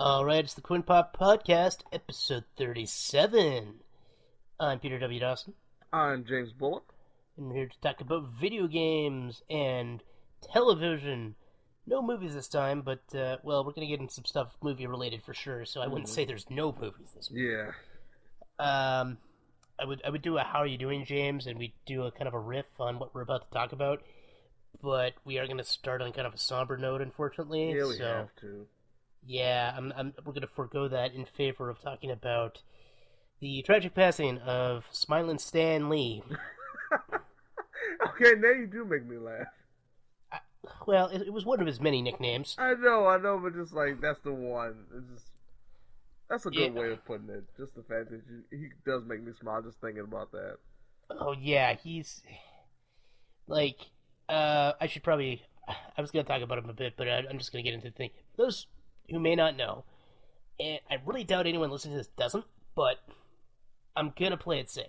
Alright, it's the KwinnPop Podcast, episode 37. I'm Peter W. Dawson. I'm James Bullock. And we're here to talk about video games and television. No movies this time, but, we're going to get into some stuff movie-related for sure, so I wouldn't say there's no movies this week. Yeah. I would do a How Are You Doing, James, and we'd do a kind of a riff on what we're about to talk about, but we are going to start on kind of a somber note, unfortunately. Yeah, we have to. Yeah, we're going to forego that in favor of talking about the tragic passing of Smilin Stan Lee. Okay, now you do make me laugh. It was one of his many nicknames. I know, but just like, that's the one. That's a good way of putting it. Just the fact that he does make me smile just thinking about that. Oh, yeah, he's, like, I was going to talk about him a bit, but I'm just going to get into the thing. Those who may not know, and I really doubt anyone listening to this doesn't, but I'm gonna play it safe.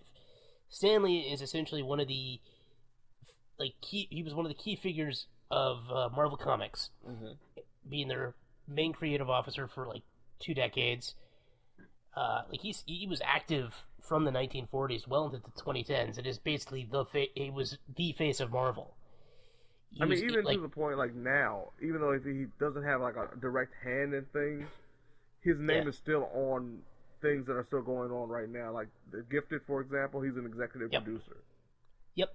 Stan Lee is essentially one of the he was one of the key figures of Marvel Comics, being their main creative officer for 2 decades. He was active from the 1940s well into the 2010s. It is basically he was the face of Marvel. Even to the point, now, even though if he doesn't have, a direct hand in things, his name is still on things that are still going on right now. Like, The Gifted, for example, he's an executive producer. Yep.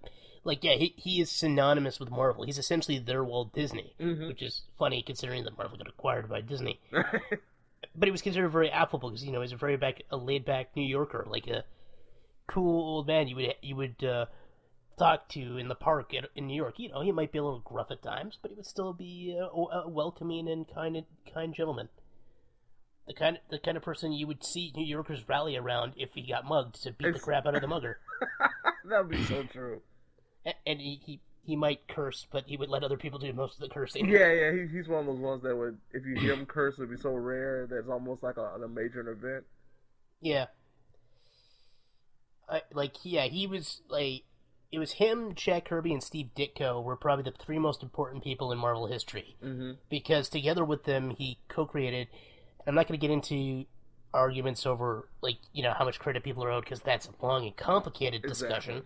He is synonymous with Marvel. He's essentially their Walt Disney, which is funny considering that Marvel got acquired by Disney. But he was considered very affable because, he's a laid-back New Yorker, like a cool old man you would talk to in the park in New York. He might be a little gruff at times, but he would still be a welcoming and kind gentleman. The kind of person you would see New Yorkers rally around if he got mugged to beat the crap out of the mugger. That would be so true. And he might curse, but he would let other people do most of the cursing. Yeah, he's one of those ones that would, if you hear him curse, it would be so rare that it's almost like a major event. Yeah. He was it was him, Jack Kirby, and Steve Ditko were probably the 3 most important people in Marvel history. Because together with them, he co-created... I'm not going to get into arguments over, how much credit people are owed, because that's a long and complicated discussion.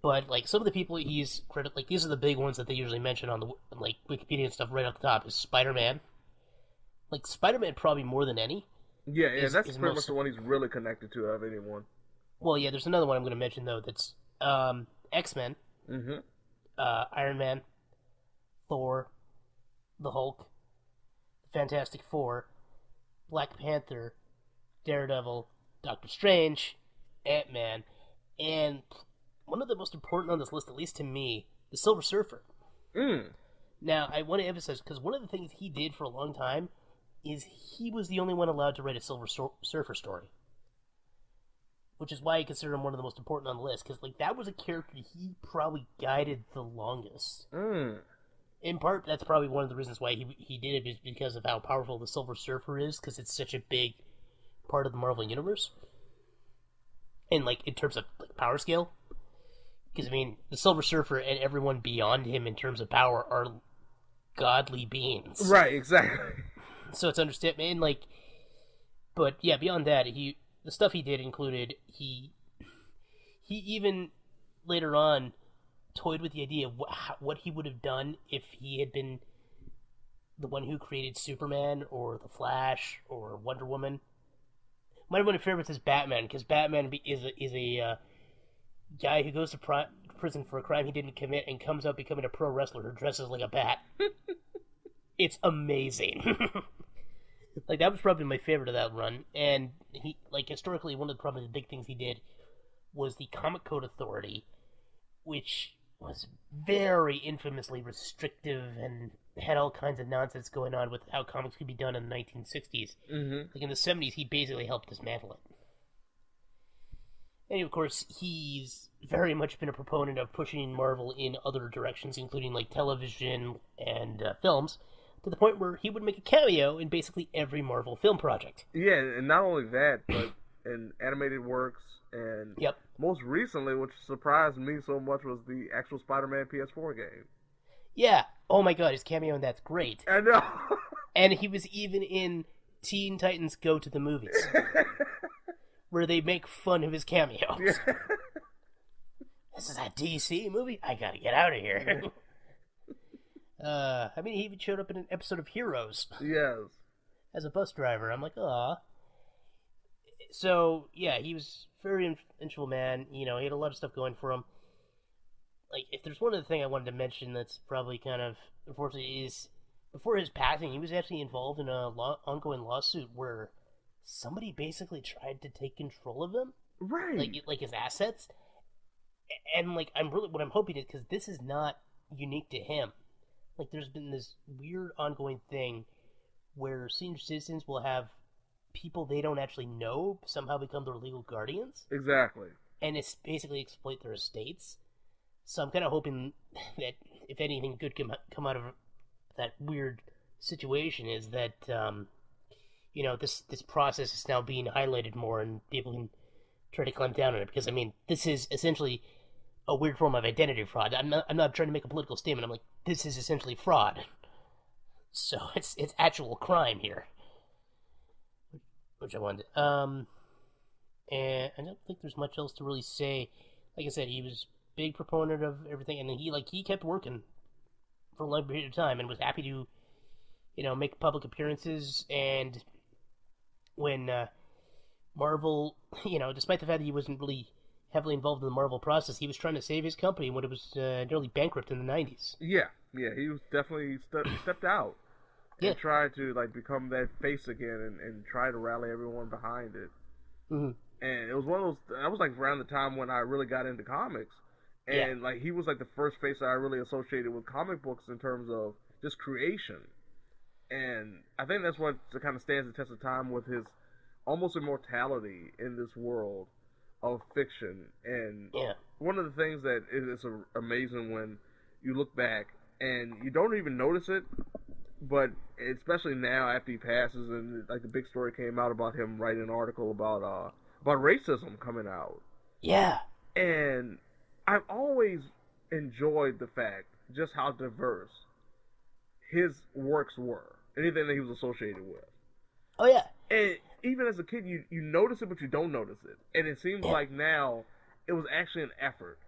But, some of the people he's credited... these are the big ones that they usually mention on the, Wikipedia and stuff right off the top, is Spider-Man. Spider-Man probably more than any. Yeah, that's pretty much the one he's really connected to out of anyone. Well, yeah, there's another one I'm going to mention, though, that's... X-Men, Iron Man, Thor, the Hulk, Fantastic Four, Black Panther, Daredevil, Doctor Strange, Ant-Man, and one of the most important on this list, at least to me, the Silver Surfer. Now, I want to emphasize, because one of the things he did for a long time is he was the only one allowed to write a Silver Surfer story. Which is why I consider him one of the most important on the list, because that was a character he probably guided the longest. In part, that's probably one of the reasons why he did it, is because of how powerful the Silver Surfer is, because it's such a big part of the Marvel Universe. And, in terms of power scale. Because, the Silver Surfer and everyone beyond him in terms of power are godly beings. Right, exactly. So it's understandable, but yeah, beyond that, the stuff he did included, he even later on toyed with the idea of what he would have done if he had been the one who created Superman or the Flash or Wonder Woman. One of my favorites is Batman, because Batman is a guy who goes to prison for a crime he didn't commit and comes out becoming a pro wrestler who dresses like a bat. It's amazing. That was probably my favorite of that run, and he, historically, one of the big things he did was the Comic Code Authority, which was very infamously restrictive and had all kinds of nonsense going on with how comics could be done in the 1960s. In the 70s, he basically helped dismantle it. And, of course, he's very much been a proponent of pushing Marvel in other directions, including, television and films, to the point where he would make a cameo in basically every Marvel film project. Yeah, and not only that, but in animated works, and most recently, which surprised me so much, was the actual Spider-Man PS4 game. Yeah. Oh my god, his cameo in that's great. I know. And he was even in Teen Titans Go to the Movies, where they make fun of his cameos. Yeah. This is a DC movie? I gotta get out of here. I mean, he even showed up in an episode of Heroes. Yes. As a bus driver. I'm like, aw. So, yeah, he was a very influential man. You know, he had a lot of stuff going for him. Like, if there's one other thing I wanted to mention that's probably kind of, unfortunately, is before his passing, he was actually involved in a ongoing lawsuit where somebody basically tried to take control of him. Right. Like his assets. And, like, what I'm hoping is, because this is not unique to him. Like, there's been this weird ongoing thing where senior citizens will have people they don't actually know somehow become their legal guardians. Exactly. And it's basically exploit their estates. So I'm kind of hoping that if anything good come out of that weird situation is that, you know, this process is now being highlighted more and people can try to clamp down on it. Because, I mean, this is essentially a weird form of identity fraud. I'm not trying to make a political statement. I'm like, this is essentially fraud. So it's actual crime here. Which I wanted. And I don't think there's much else to really say. Like I said, he was a big proponent of everything, and he kept working for a long period of time and was happy to, you know, make public appearances. And when Marvel, you know, despite the fact that he wasn't really heavily involved in the Marvel process, he was trying to save his company when it was nearly bankrupt in the 90s. Yeah, he was definitely stepped out and tried to, like, become that face again and try to rally everyone behind it. Mm-hmm. And it was one of those, that was, like, around the time when I really got into comics. And, like, he was, like, the first face that I really associated with comic books in terms of just creation. And I think that's what kind of stands the test of time with his almost immortality in this world of fiction. And one of the things that is amazing when you look back and you don't even notice it, but especially now after he passes and like the big story came out about him writing an article about racism coming out. Yeah. And I've always enjoyed the fact just how diverse his works were. Anything that he was associated with. Oh yeah. And even as a kid, you notice it, but you don't notice it. And it seems like now it was actually an effort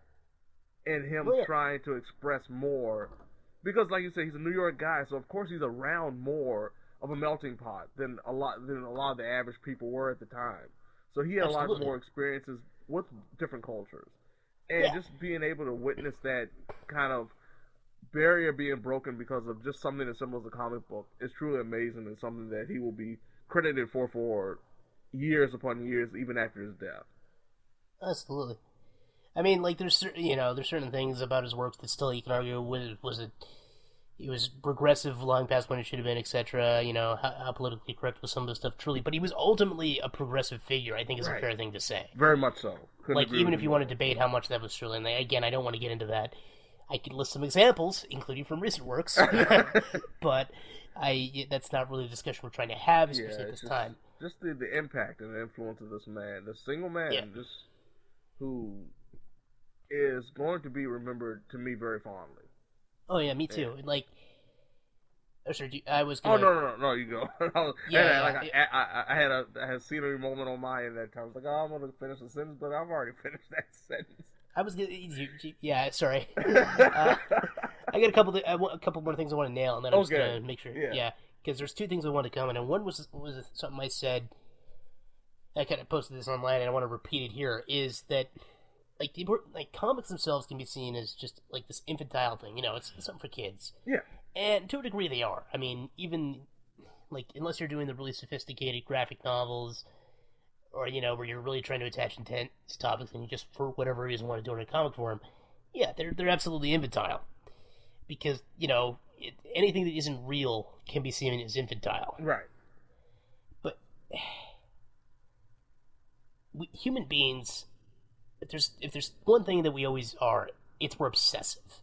in him trying to express more. Because, like you said, he's a New York guy, so of course he's around more of a melting pot than a lot of the average people were at the time. So he had a lot more experiences with different cultures. And just being able to witness that kind of barrier being broken because of just something as simple as a comic book is truly amazing and something that he will be credited for years upon years, even after his death. Absolutely. I mean, like, there's certain things about his works that still you can argue he was progressive long past when it should have been, etc. You know, how politically correct was some of the stuff truly, but he was ultimately a progressive figure, I think is a fair thing to say. Very much so. Like, even if you want to debate how much that was truly, and again, I don't want to get into that. I could list some examples, including from recent works, but that's not really the discussion we're trying to have, especially at this time. Just the impact and the influence of this man, the single man, just who is going to be remembered to me very fondly. Oh yeah, me too. Like, I was. Gonna... Oh no, you go. I had a scenery moment on my end that time. I was like, I'm gonna finish the sentence, but I've already finished that sentence. I was gonna. Yeah, sorry. I got a couple more things I want to nail, and then I'm just gonna make sure. Yeah, because there's two things I want to comment, and one was something I said. I kind of posted this online, and I want to repeat it here. Is that like comics themselves can be seen as just like this infantile thing, you know, it's something for kids. Yeah. And to a degree they are. I mean, even like unless you're doing the really sophisticated graphic novels or, you know, where you're really trying to attach intent to topics and you just for whatever reason want to do it in a comic form, yeah, they're absolutely infantile. Because, you know, anything that isn't real can be seen as infantile. Right. But human beings, if there's one thing that we always are, it's we're obsessive.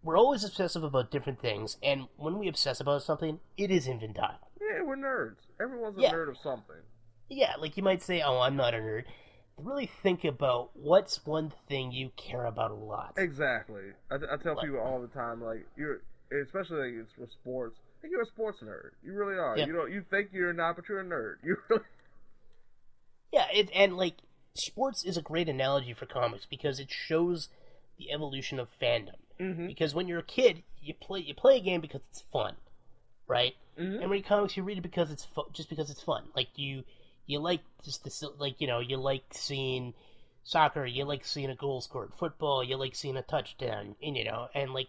We're always obsessive about different things, and when we obsess about something, it is infantile. Yeah, we're nerds. Everyone's a nerd of something. Yeah, like you might say, oh, I'm not a nerd. Really think about what's one thing you care about a lot. Exactly. I tell people all the time, like, especially like, with sports, think you're a sports nerd. You really are. Yeah. You think you're not, but you're a nerd. You really. Yeah, and like sports is a great analogy for comics because it shows the evolution of fandom. Mm-hmm. Because when you're a kid, you play a game because it's fun, right? Mm-hmm. And when you comics, you read it because it's just because it's fun. Like you like just this, like you like seeing soccer, you like seeing a goal scored. Football, you like seeing a touchdown, and like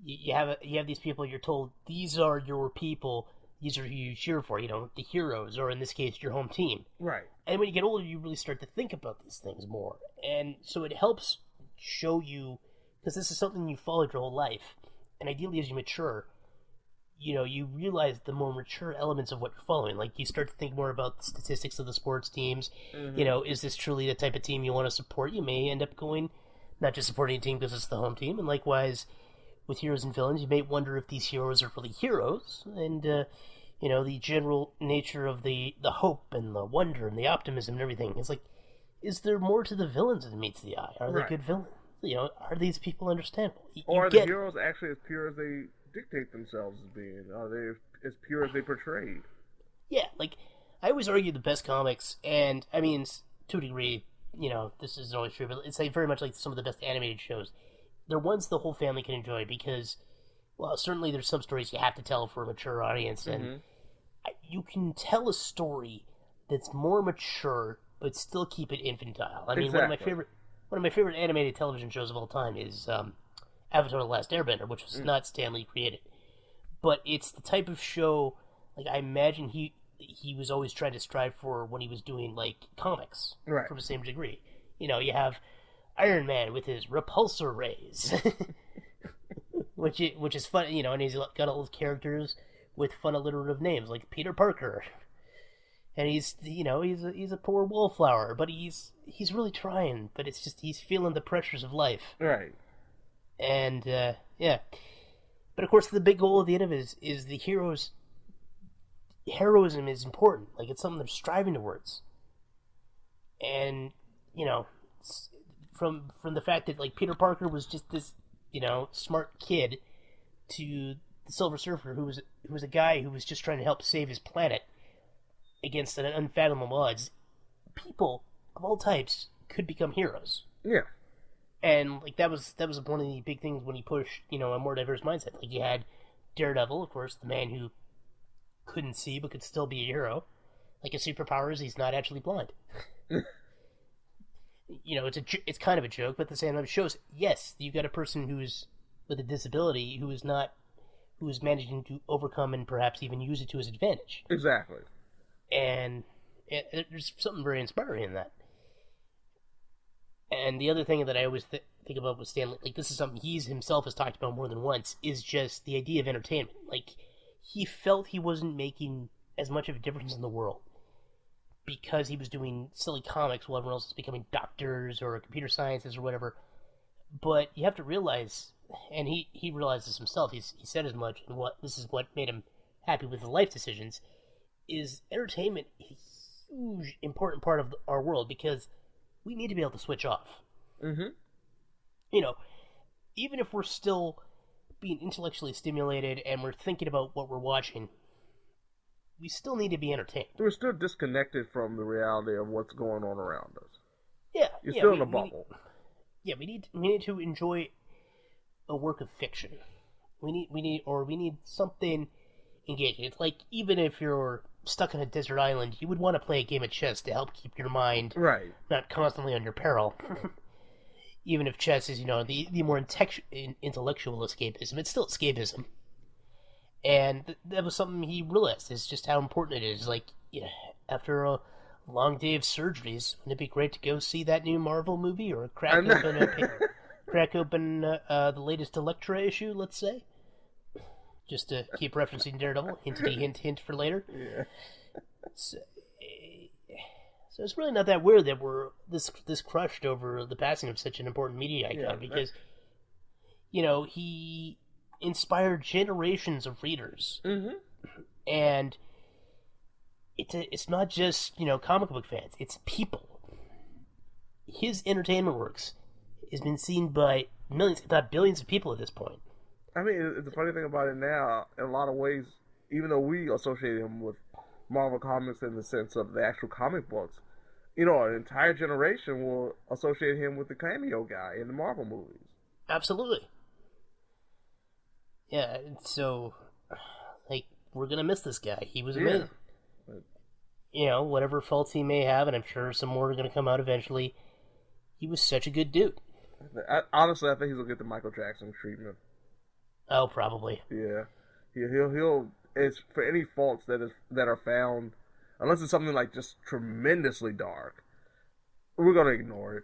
you have these people. You're told these are your people. These are who you cheer for. The heroes, or in this case, your home team. Right. And when you get older, you really start to think about these things more, and so it helps show you. Because this is something you followed your whole life. And ideally, as you mature, you realize the more mature elements of what you're following. Like, you start to think more about the statistics of the sports teams. Mm-hmm. Is this truly the type of team you want to support? You may end up going, not just supporting a team because it's the home team. And likewise, with heroes and villains, you may wonder if these heroes are really heroes. And, the general nature of the hope and the wonder and the optimism and everything. It's like, is there more to the villains than meets the eye? Are they good villains? Are these people understandable? Or are the heroes actually as pure as they dictate themselves as being? Are they as pure as they portrayed? Yeah, like, I always argue the best comics, and, I mean, to a degree, this isn't always true, but it's like very much like some of the best animated shows. They're ones the whole family can enjoy because, well, certainly there's some stories you have to tell for a mature audience, and you can tell a story that's more mature, but still keep it infantile. I mean, exactly. One of my favorite animated television shows of all time is Avatar: The Last Airbender, which was not Stan Lee created. But it's the type of show, like, I imagine he was always trying to strive for when he was doing, like, comics. Right. To the same degree. You have Iron Man with his repulsor rays. which is fun, and he's got all his characters with fun alliterative names, like Peter Parker. And he's a poor wallflower, but he's really trying. But it's just he's feeling the pressures of life, right? And yeah, but of course the big goal at the end of it is the hero's heroism is important. Like, it's something they're striving towards. And from the fact that, like, Peter Parker was just this smart kid to the Silver Surfer, who was a guy who was just trying to help save his planet against an unfathomable odds, people of all types could become heroes. Yeah. And, like, that was one of the big things when he pushed, a more diverse mindset. Like, you had Daredevil, of course, the man who couldn't see but could still be a hero. Like, his superpowers, he's not actually blind. It's kind of a joke, but at the same time it shows, yes, you got a person who's with a disability who is managing to overcome and perhaps even use it to his advantage. Exactly. And there's something very inspiring in that. And the other thing that I always think about with Stan Lee, like, this is something he himself has talked about more than once, is just the idea of entertainment. Like, he felt he wasn't making as much of a difference in the world because he was doing silly comics while everyone else was becoming doctors or computer scientists or whatever. But you have to realize, and he realized this himself, he said as much, and this is what made him happy with his life decisions, is entertainment a huge, important part of our world because we need to be able to switch off. Mm-hmm. Even if we're still being intellectually stimulated and we're thinking about what we're watching, we still need to be entertained. We're still disconnected from the reality of what's going on around us. Yeah. You're still in a bubble. We need to enjoy a work of fiction. We need something engaging. It's like, even if you're stuck on a desert island, you would want to play a game of chess to help keep your mind not constantly on your peril. Even if chess is, the more intellectual escapism, it's still escapism. And that was something he realized, is just how important it is. Like, after a long day of surgeries, wouldn't it be great to go see that new Marvel movie, or crack open the latest Elektra issue, let's say? Just to keep referencing Daredevil, hint for later. Yeah. So it's really not that weird that we're this crushed over the passing of such an important media icon, because he inspired generations of readers, and it's not just comic book fans; it's people. His entertainment works has been seen by millions, if not billions, of people at this point. I mean, the funny thing about it now, in a lot of ways, even though we associate him with Marvel Comics in the sense of the actual comic books, an entire generation will associate him with the cameo guy in the Marvel movies. Absolutely. Yeah, so, we're going to miss this guy. He was amazing. Whatever faults he may have, and I'm sure some more are going to come out eventually, he was such a good dude. Honestly, I think he'll get the Michael Jackson treatment. Oh, probably. Yeah. He'll it's for any faults that are found, unless it's something like just tremendously dark, we're going to ignore it.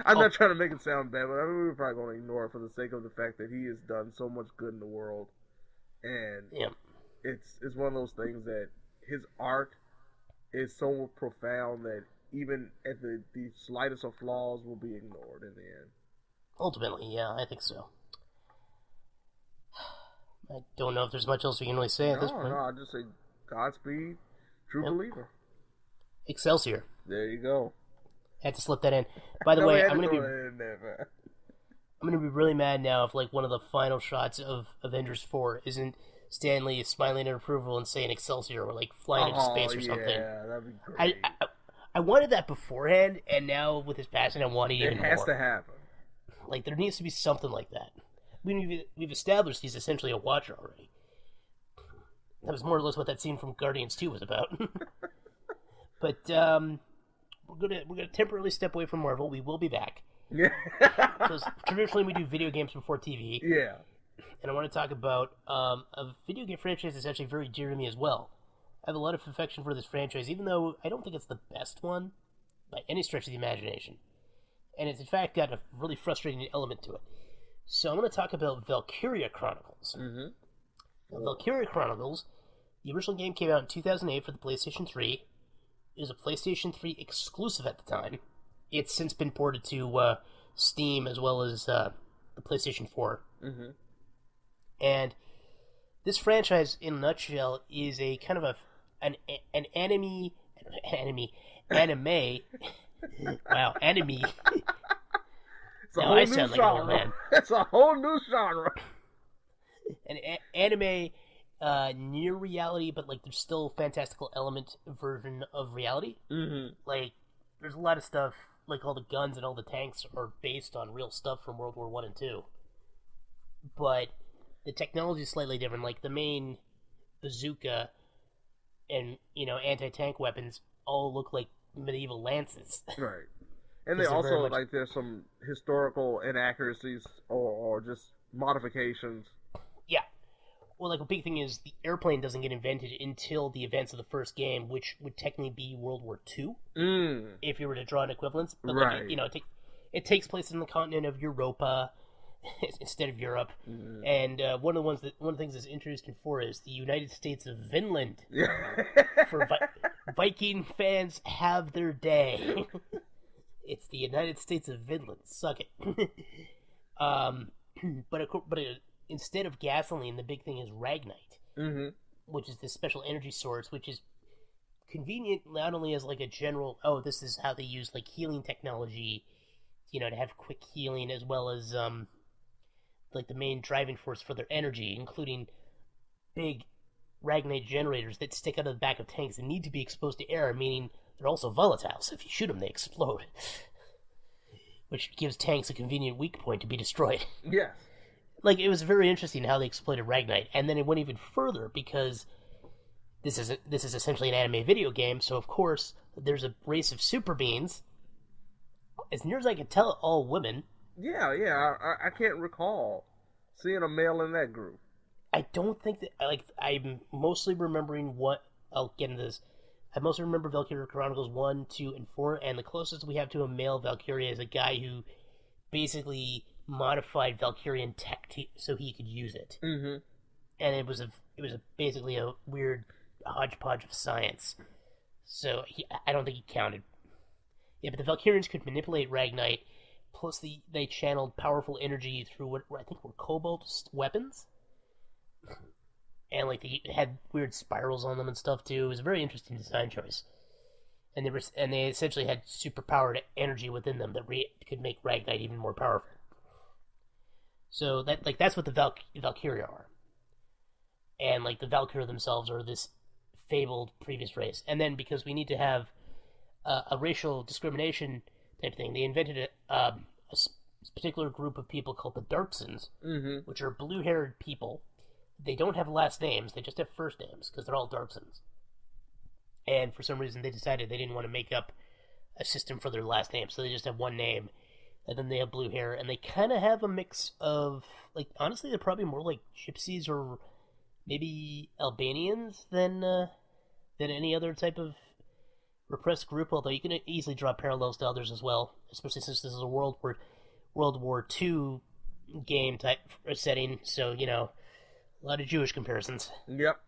I'm not trying to make it sound bad, but we're probably going to ignore it for the sake of the fact that he has done so much good in the world. And it's one of those things that his art is so profound that even at the slightest of flaws will be ignored in the end. Ultimately, yeah, I think so. I don't know if there's much else we can really say at this point. No, I just say Godspeed, true believer. Excelsior. There you go. Had to slip that in. By the way, I'm gonna be really mad now if one of the final shots of Avengers 4 isn't Stan Lee smiling in approval and saying Excelsior or flying into space or something. Yeah, that'd be great. I wanted that beforehand, and now with his passing, I want it even more. It has to happen. There needs to be something like that. We've established he's essentially a Watcher already. That was more or less what that scene from Guardians 2 was about. But we're gonna temporarily step away from Marvel. We will be back. Yeah. Because traditionally we do video games before TV. Yeah. And I want to talk about a video game franchise that's actually very dear to me as well. I have a lot of affection for this franchise, even though I don't think it's the best one by any stretch of the imagination. And it's in fact got a really frustrating element to it. So I'm going to talk about Valkyria Chronicles. Mm-hmm. Valkyria Chronicles, the original game came out in 2008 for the PlayStation 3. It was a PlayStation 3 exclusive at the time. It's since been ported to Steam as well as the PlayStation 4. Mm-hmm. And this franchise, in a nutshell, is a kind of an anime. Wow, anime. Now I sound like an old man. It's a whole new genre. An anime, near reality, but there's still a fantastical element version of reality. Mm-hmm. There's a lot of stuff, all the guns and all the tanks are based on real stuff from World War I and II. But the technology is slightly different. The main bazooka and anti-tank weapons all look like medieval lances. Right. And they also, there's some historical inaccuracies or just modifications. Yeah. Well, a big thing is the airplane doesn't get invented until the events of the first game, which would technically be World War II, if you were to draw an equivalence. But, right. It takes place in the continent of Europa instead of Europe. Mm-hmm. And one of the things that's interesting for is the United States of Vinland. Yeah. For Viking fans have their day. It's the United States of Vinland. Suck it. But instead of gasoline, the big thing is Ragnite, which is this special energy source, which is convenient not only as a general, this is how they use healing technology, to have quick healing, as well as the main driving force for their energy, including big Ragnite generators that stick out of the back of tanks and need to be exposed to air, meaning they're also volatile, so if you shoot them, they explode. Which gives tanks a convenient weak point to be destroyed. Yes. It was very interesting how they exploited Ragnite, and then it went even further, because this is essentially an anime video game, so of course, there's a race of super beings. As near as I can tell, all women. Yeah, I can't recall seeing a male in that group. I don't think that, I'm mostly remembering I'll get into this. I mostly remember Valkyria Chronicles 1, 2, and 4, and the closest we have to a male Valkyria is a guy who basically modified Valkyrian tech so he could use it. Mm-hmm. And it was basically a weird hodgepodge of science. So I don't think he counted. Yeah, but the Valkyrians could manipulate Ragnite, plus they channeled powerful energy through what I think were cobalt weapons. And they had weird spirals on them and stuff too. It was a very interesting design choice. And they essentially had superpowered energy within them that could make Ragnite even more powerful. So that's what the Valkyria are. And like the Valkyria themselves are this fabled previous race. And then because we need to have a racial discrimination type thing, they invented a particular group of people called the Darksons, which are blue-haired people. They don't have last names; they just have first names because they're all Darksons. And for some reason, they decided they didn't want to make up a system for their last name, so they just have one name, and then they have blue hair, and they kind of have a mix of, like, honestly, they're probably more like gypsies or maybe Albanians than any other type of repressed group, although you can easily draw parallels to others as well, especially since this is a World War II game type setting, so, you know, a lot of Jewish comparisons. Yep.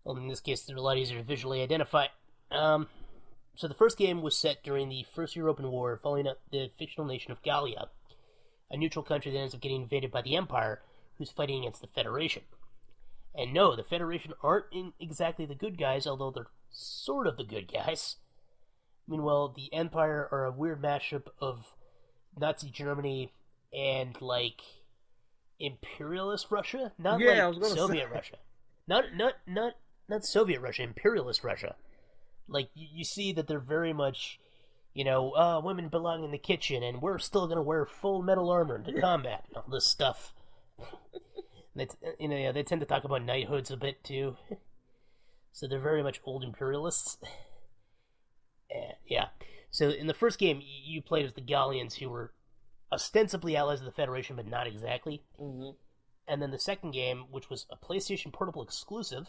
Well, in this case, they're a lot easier to visually identify. So the first game was set during the First European War, following up the fictional nation of Gallia, a neutral country that ends up getting invaded by the Empire, who's fighting against the Federation. And no, the Federation aren't exactly the good guys, although they're sort of the good guys. Meanwhile, the Empire are a weird mashup of Nazi Germany and, like, imperialist Russia? Not Soviet Russia. Not Soviet Russia, imperialist Russia. Like, you see that they're very much, you know, women belong in the kitchen, and we're still going to wear full metal armor to combat, and all this stuff. They tend to talk about knighthoods a bit, too. So they're very much old imperialists. Yeah. So in the first game, you played as the Gallians, who were ostensibly allies of the Federation, but not exactly. Mm-hmm. And then the second game, which was a PlayStation Portable exclusive,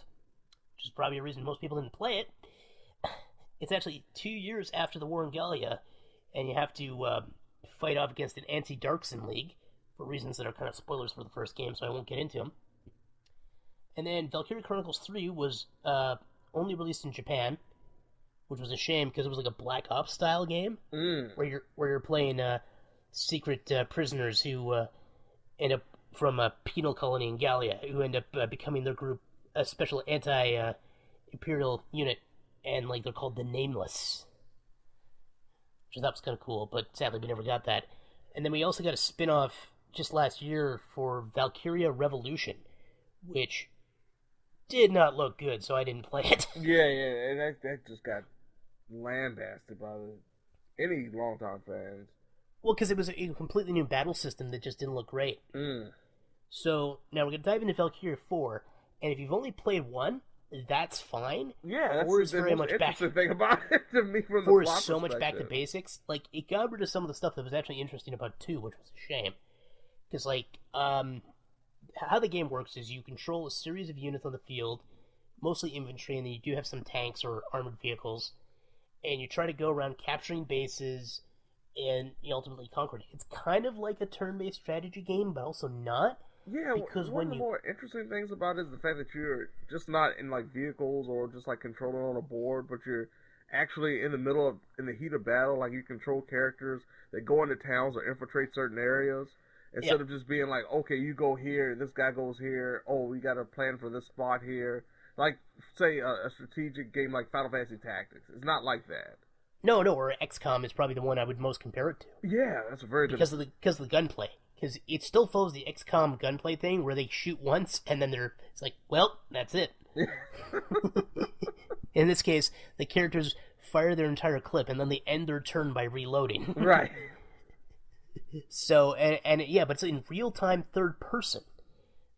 which is probably a reason most people didn't play it, it's actually 2 years after the war in Gallia, and you have to fight off against an anti-Darkson League, for reasons that are kind of spoilers for the first game, so I won't get into them. And then Valkyria Chronicles 3 was only released in Japan, which was a shame because it was like a Black Ops style game where you're playing secret prisoners who end up from a penal colony in Gallia, who end up becoming their group, a special anti-imperial unit, and like they're called the Nameless, which I thought was kind of cool, but sadly we never got that. And then we also got a spin-off just last year for Valkyria Revolution, which did not look good, so I didn't play it. Yeah, and that just got lambasted by any longtime fans. Well, because it was a completely new battle system that just didn't look great. So, now we're going to dive into Valkyria 4, and if you've only played 1, that's fine. Yeah, that's the most interesting thing about it to me from the plot perspective. 4 is so much back to basics. Like, it got rid of some of the stuff that was actually interesting about 2, which was a shame. Because, like, how the game works is you control a series of units on the field, mostly infantry, and then you do have some tanks or armored vehicles, and you try to go around capturing bases and you ultimately conquer it. It's kind of like a turn-based strategy game, but also not. Yeah, because one of the more interesting things about it is the fact that you're just not in, like, vehicles or just, like, controlling on a board, but you're actually in the heat of battle. Like, you control characters that go into towns or infiltrate certain areas. Instead of just being like, okay, you go here, this guy goes here, oh, we got a plan for this spot here. Like, say, a strategic game like Final Fantasy Tactics. It's not like that. No, or XCOM is probably the one I would most compare it to. Yeah, that's a very good... Because of the gunplay. Because it still follows the XCOM gunplay thing, where they shoot once, and then it's like, well, that's it. In this case, the characters fire their entire clip, and then they end their turn by reloading. Right. So, but it's in real-time third person.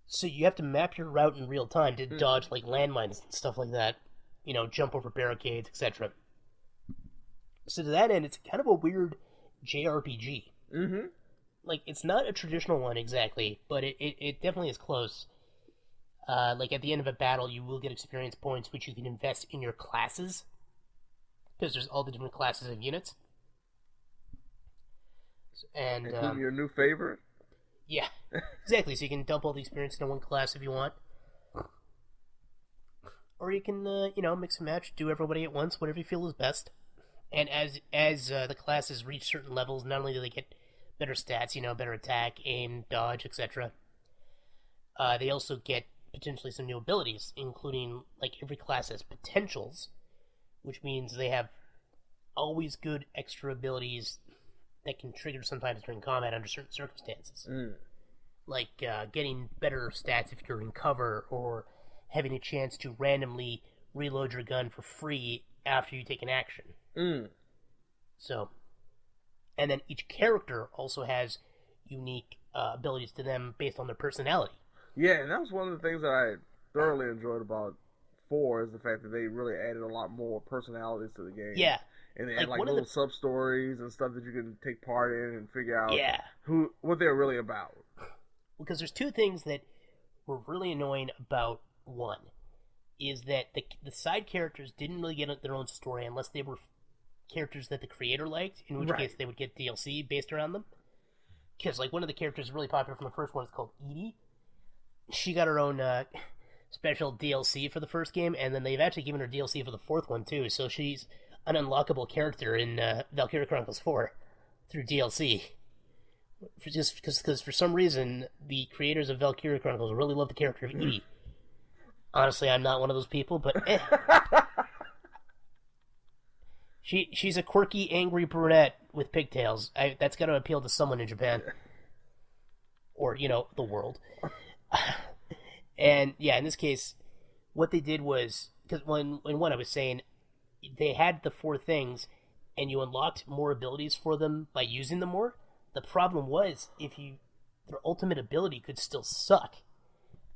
So you have to map your route in real time to dodge, like, landmines and stuff like that. You know, jump over barricades, etc. So to that end, it's kind of a weird JRPG. Mm-hmm. Like, it's not a traditional one exactly, but it definitely is close. Like, at the end of a battle, you will get experience points, which you can invest in your classes. Because there's all the different classes of units. And including your new favorite? Yeah, exactly. So you can dump all the experience into one class if you want. Or you can, mix and match, do everybody at once, whatever you feel is best. And as the classes reach certain levels, not only do they get better stats, better attack, aim, dodge, etc., they also get potentially some new abilities, including, like, every class has potentials, which means they have always good extra abilities that can trigger sometimes during combat under certain circumstances. Like getting better stats if you're in cover, or having a chance to randomly reload your gun for free after you take an action. So, and then each character also has unique abilities to them based on their personality. Yeah, and that was one of the things that I thoroughly enjoyed about 4 is the fact that they really added a lot more personalities to the game. Yeah. And they had like little sub-stories and stuff that you can take part in and figure out what they're really about. Because there's two things that were really annoying about 1. Is that the side characters didn't really get their own story unless they were characters that the creator liked, in which case they would get DLC based around them. Because like one of the characters really popular from the first one is called Edie. She got her own special DLC for the first game, and then they've actually given her DLC for the 4th one too, so she's an unlockable character in Valkyria Chronicles 4 through DLC. Just because for some reason the creators of Valkyria Chronicles really love the character of Edie. Honestly, I'm not one of those people, but she's a quirky, angry brunette with pigtails. That's got to appeal to someone in Japan. Or, the world. And, yeah, in this case, what they did was... Because in one I was saying, they had the 4 things, and you unlocked more abilities for them by using them more. The problem was, their ultimate ability could still suck.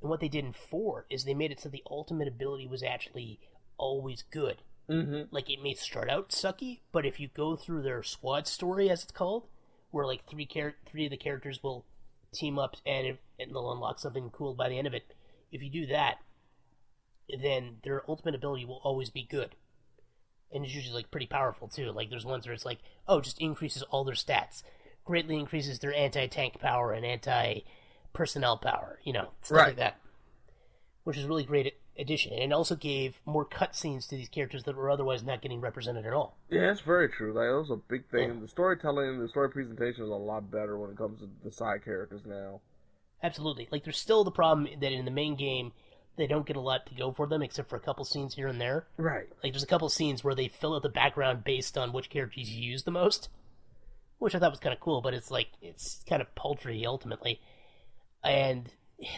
And what they did in 4 is they made it so the ultimate ability was actually always good. Like, it may start out sucky, but if you go through their squad story, as it's called, where like 3 of the characters will team up and they'll unlock something cool by the end of it, if you do that, then their ultimate ability will always be good. And it's usually like pretty powerful too. Like there's ones where it's like, just increases all their stats, greatly increases their anti-tank power and anti-personnel power, stuff like that. Which is a really great addition. And it also gave more cutscenes to these characters that were otherwise not getting represented at all. Yeah, that's very true. Like, that was a big thing. Yeah. The storytelling, the story presentation is a lot better when it comes to the side characters now. Absolutely. Like, there's still the problem that in the main game, they don't get a lot to go for them, except for a couple scenes here and there. Right. Like, there's a couple scenes where they fill out the background based on which characters you use the most, which I thought was kind of cool, but it's kind of paltry, ultimately. And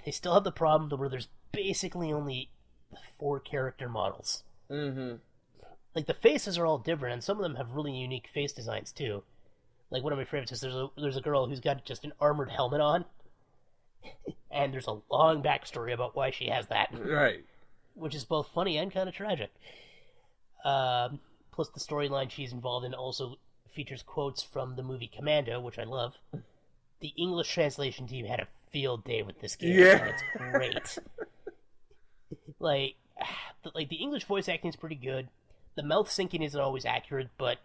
they still have the problem where there's basically only 4 character models. Like, the faces are all different, and some of them have really unique face designs, too. Like, one of my favorites is there's a girl who's got just an armored helmet on, and there's a long backstory about why she has that. Right. Which is both funny and kind of tragic. Plus, the storyline she's involved in also features quotes from the movie Commando, which I love. The English translation team had a field day with this game. Yeah. It's great. Like, the English voice acting is pretty good. The mouth syncing isn't always accurate, but,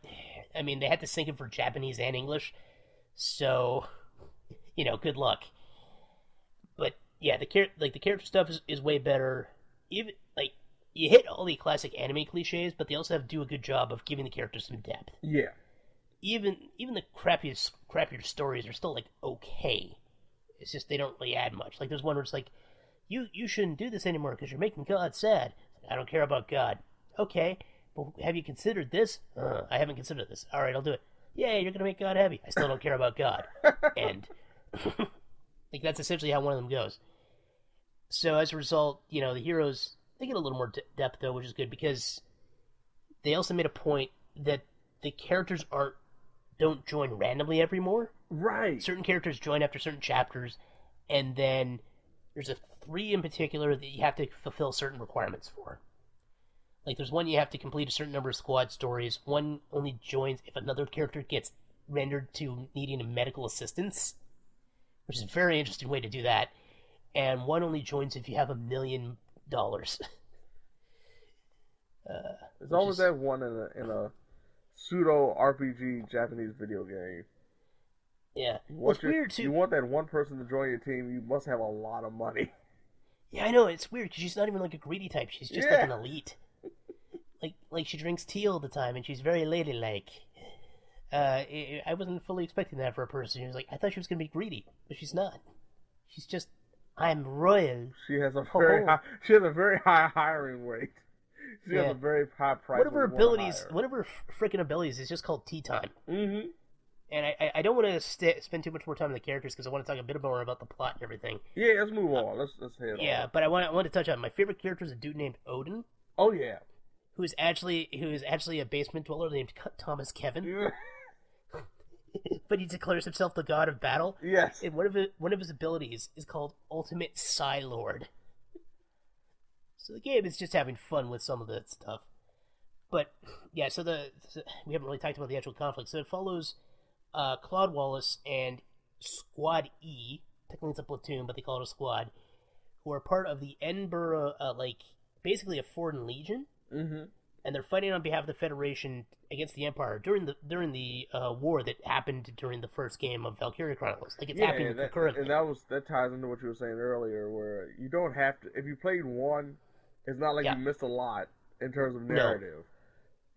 I mean, they had to sync it for Japanese and English, so, good luck. But, yeah, the character stuff is way better. Even, you hit all the classic anime cliches, but they also have to do a good job of giving the characters some depth. Yeah. Even the crappier stories are still, okay. It's just they don't really add much. Like, there's one where it's like, you shouldn't do this anymore because you're making God sad. I don't care about God. Okay, but have you considered this? I haven't considered this. All right, I'll do it. Yay, you're going to make God happy. I still don't care about God. And that's essentially how one of them goes. So as a result, the heroes, they get a little more depth, though, which is good because they also made a point that the characters don't join randomly evermore. Right. Certain characters join after certain chapters, and then there's 3 in particular that you have to fulfill certain requirements for. Like, there's one you have to complete a certain number of squad stories. One only joins if another character gets rendered to needing a medical assistance, which is a very interesting way to do that. And one only joins if you have $1 million. There's always that one in a pseudo RPG Japanese video game. Yeah, it's weird too. You want that one person to join your team, you must have a lot of money. Yeah, I know, it's weird because she's not even like a greedy type. She's just like an elite. Like she drinks tea all the time and she's very ladylike. I wasn't fully expecting that for a person who's like, I thought she was gonna be greedy, but she's not. She's just, I'm royal. She has a very high hiring rate. She has a very high price. One of her freaking abilities is just called tea time. Mm-hmm. And I don't want to spend too much more time on the characters because I want to talk a bit more about the plot and everything. Yeah, let's move on. Let's head on. Yeah, but I want to touch on my favorite character is a dude named Odin. Oh yeah. Who is actually a basement dweller named Thomas Kevin. Yeah. But he declares himself the god of battle. Yes. And one of his abilities is called Ultimate Psy Lord. So the game is just having fun with some of that stuff. But yeah, so we haven't really talked about the actual conflict. So it follows Claude Wallace and Squad E. Technically it's a platoon, but they call it a squad. Who are part of the Edinburgh, basically a foreign legion. Mm-hmm. And they're fighting on behalf of the Federation against the Empire during the war that happened during the first game of Valkyria Chronicles. Like it's happening concurrently. And that ties into what you were saying earlier, where you don't have to. If you played one, it's not like you missed a lot in terms of narrative.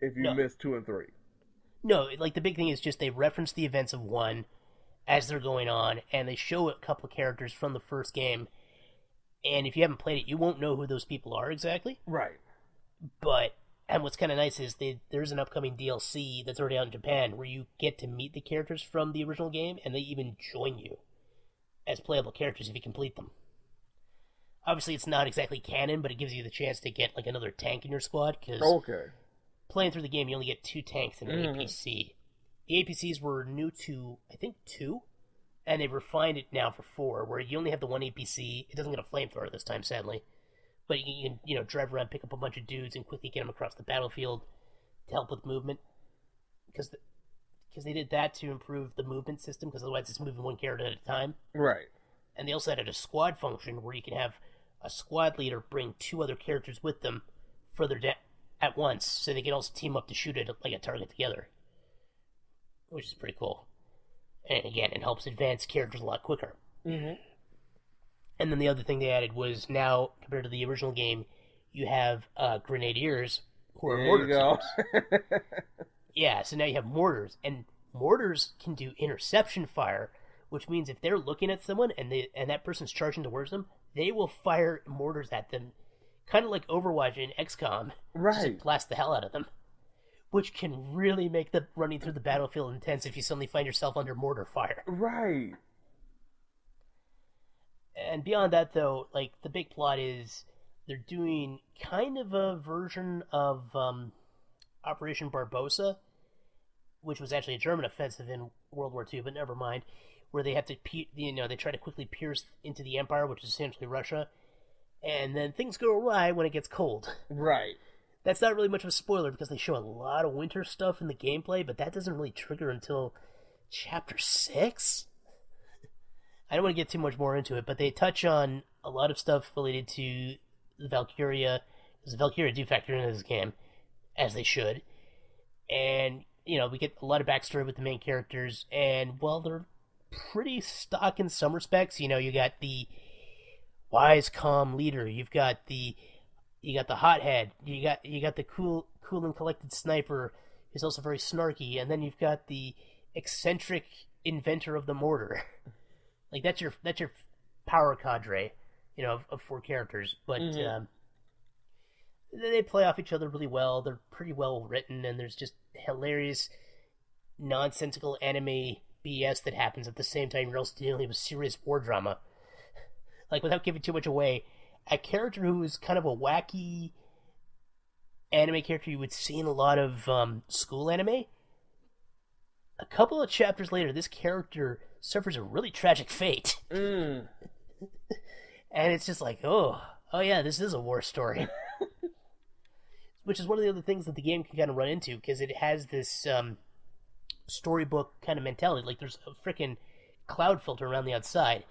No. If you missed 2 and 3. No, like the big thing is just they reference the events of 1 as they're going on, and they show a couple of characters from the first game. And if you haven't played it, you won't know who those people are exactly. Right. And what's kind of nice is there's an upcoming DLC that's already out in Japan where you get to meet the characters from the original game, and they even join you as playable characters if you complete them. Obviously, it's not exactly canon, but it gives you the chance to get like another tank in your squad, because playing through the game, you only get 2 tanks and an APC. The APCs were new to, I think, 2, and they've refined it now for 4, where you only have the 1 APC. It doesn't get a flamethrower this time, sadly. But you can, drive around, pick up a bunch of dudes, and quickly get them across the battlefield to help with movement. Because they did that to improve the movement system, because otherwise it's moving one character at a time. Right. And they also added a squad function where you can have a squad leader bring 2 other characters with them further down at once, so they can also team up to shoot at like a target together, which is pretty cool. And again, it helps advance characters a lot quicker. Mm-hmm. And then the other thing they added was now, compared to the original game, you have grenadiers who are mortar teams. Yeah, so now you have mortars, and mortars can do interception fire, which means if they're looking at someone and that person's charging towards them, they will fire mortars at them, kind of like Overwatch in XCOM, right? To blast the hell out of them, which can really make the running through the battlefield intense if you suddenly find yourself under mortar fire. Right. And beyond that, though, like the big plot is they're doing kind of a version of Operation Barbarossa, which was actually a German offensive in World War II, but never mind. Where they have to, they try to quickly pierce into the Empire, which is essentially Russia, and then things go awry when it gets cold. Right. That's not really much of a spoiler because they show a lot of winter stuff in the gameplay, but that doesn't really trigger until Chapter 6? I don't want to get too much more into it, but they touch on a lot of stuff related to the Valkyria, because the Valkyria do factor into this game, as they should. And, we get a lot of backstory with the main characters, and, well, they're pretty stock in some respects. You got the wise, calm leader. You got the hothead. You got the cool and collected sniper who's also very snarky, and then you've got the eccentric inventor of the mortar. Like that's your power cadre, of 4 characters. But they play off each other really well. They're pretty well written, and there's just hilarious, nonsensical anime BS that happens at the same time you're also dealing with serious war drama. Like, without giving too much away, a character who is kind of a wacky anime character you would see in a lot of school anime, a couple of chapters later, this character suffers a really tragic fate. And it's just like, oh yeah, this is a war story. Which is one of the other things that the game can kind of run into, because it has this storybook kind of mentality. Like, there's a freaking cloud filter around the outside,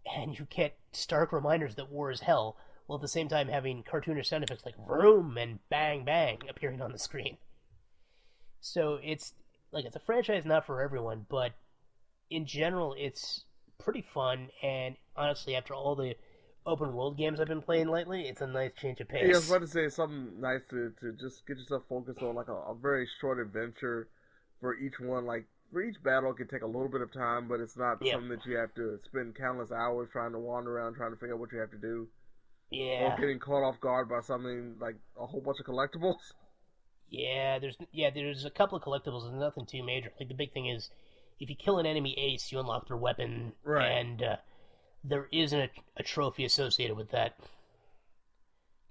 and you get stark reminders that war is hell, while at the same time having cartoonish sound effects like vroom and bang bang appearing on the screen. So it's a franchise not for everyone, but in general it's pretty fun, and honestly, after all the open world games I've been playing lately, it's a nice change of pace. Yeah, I was about to say something nice to just get yourself focused on, like a very short adventure for each one. Like, for each battle, it can take a little bit of time, but it's not something that you have to spend countless hours trying to wander around, trying to figure out what you have to do. Yeah. Or getting caught off guard by something like a whole bunch of collectibles. Yeah, there's a couple of collectibles and nothing too major. Like, the big thing is, if you kill an enemy ace, you unlock their weapon, and there isn't a trophy associated with that.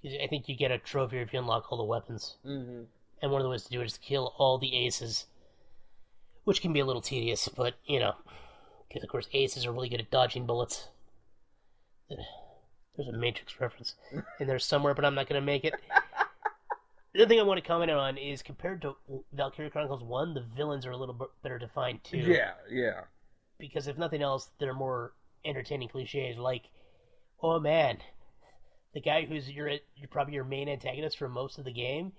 I think you get a trophy if you unlock all the weapons. Mm-hmm. And one of the ways to do it is to kill all the aces, which can be a little tedious, but, because, of course, aces are really good at dodging bullets. There's a Matrix reference in there somewhere, but I'm not going to make it. The other thing I want to comment on is, compared to Valkyria Chronicles 1, the villains are a little bit better defined, too. Yeah. Because if nothing else, they're more entertaining cliches, like, oh man, the guy who's probably your main antagonist for most of the game,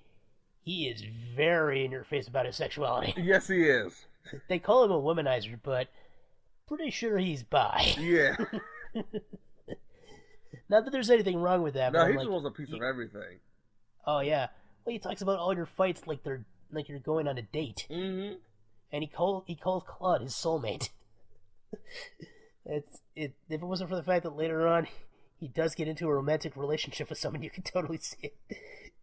he is very in your face about his sexuality. Yes, he is. They call him a womanizer, but pretty sure he's bi. Yeah. Not that there's anything wrong with that. No, but he just wants a piece of everything. Oh yeah. Well, he talks about all your fights like you're going on a date. Mm-hmm. And he calls Claude his soulmate. If it wasn't for the fact that later on he does get into a romantic relationship with someone, you can totally see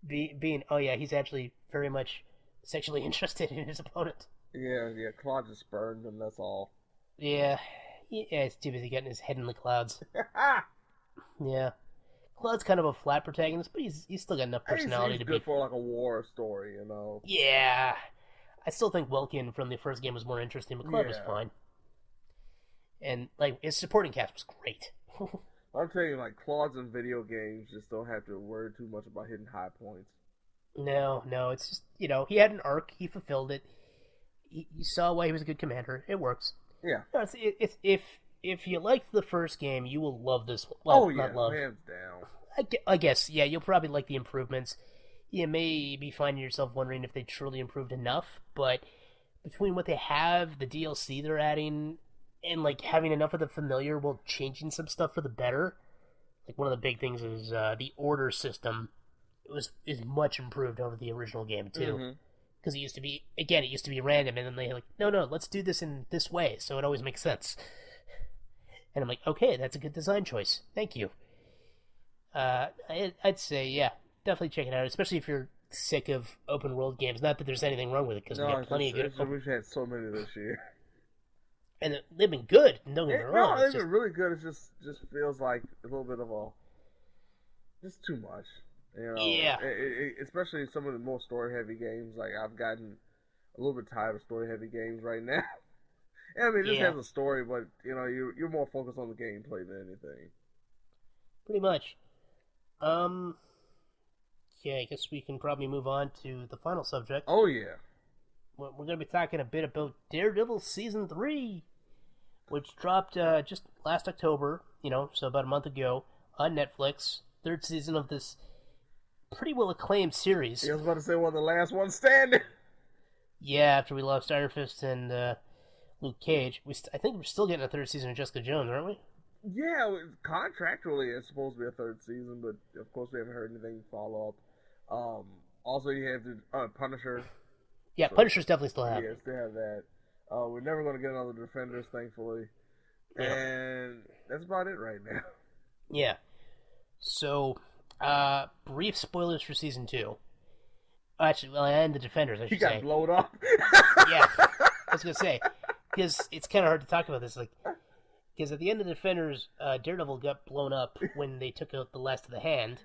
it being, oh yeah, he's actually very much sexually interested in his opponent. Yeah, Claude just spurned him, that's all. Yeah, he's too busy getting his head in the clouds. Yeah. Claude's kind of a flat protagonist, but he's still got enough personality to be good for like a war story, Yeah. I still think Welkin from the first game was more interesting, but Claude was fine. And like his supporting cast was great. I'm telling you, like, Claudes in video games just don't have to worry too much about hitting high points. No, it's just, he had an arc, he fulfilled it. You saw why he was a good commander. It works. Yeah. No, it's if you liked the first game, you will love this one. Well, not love. Hands down. I guess, yeah, you'll probably like the improvements. You may be finding yourself wondering if they truly improved enough, but between what they have, the DLC they're adding, and like having enough of the familiar while changing some stuff for the better, like one of the big things is the order system is much improved over the original game too. Because it used to be random, and then they like, no, let's do this in this way, so it always makes sense. And I'm like, okay, that's a good design choice. Thank you. I'd say, yeah, definitely check it out, especially if you're sick of open world games. Not that there's anything wrong with it, because we have plenty of good. We've had so many this year, and they've been good. Don't get me wrong. No, they've been really good. It just feels like a little bit of just too much. Yeah. Especially some of the more story-heavy games. Like, I've gotten a little bit tired of story-heavy games right now. I mean, it just has a story, but, you're more focused on the gameplay than anything. Pretty much. Yeah, I guess we can probably move on to the final subject. Oh, yeah. We're going to be talking a bit about Daredevil Season 3, which dropped just last October, so about a month ago, on Netflix. Third season of this pretty well acclaimed series. I was about to say one of the last ones standing. Yeah, after we lost Iron Fist and Luke Cage. I think we're still getting a third season of Jessica Jones, aren't we? Yeah, contractually it's supposed to be a third season, but of course we haven't heard anything follow up. Also, you have the Punisher. Yeah, so, Punisher's definitely still happening. Yes, they have that. We're never going to get another Defenders, thankfully. Yeah. And that's about it right now. Yeah. So, brief spoilers for Season 2. Actually, and the Defenders, I should say. He got blown up. Yeah, I was going to say. Because it's kind of hard to talk about this. Because at the end of the Defenders, Daredevil got blown up when they took out the last of the hand.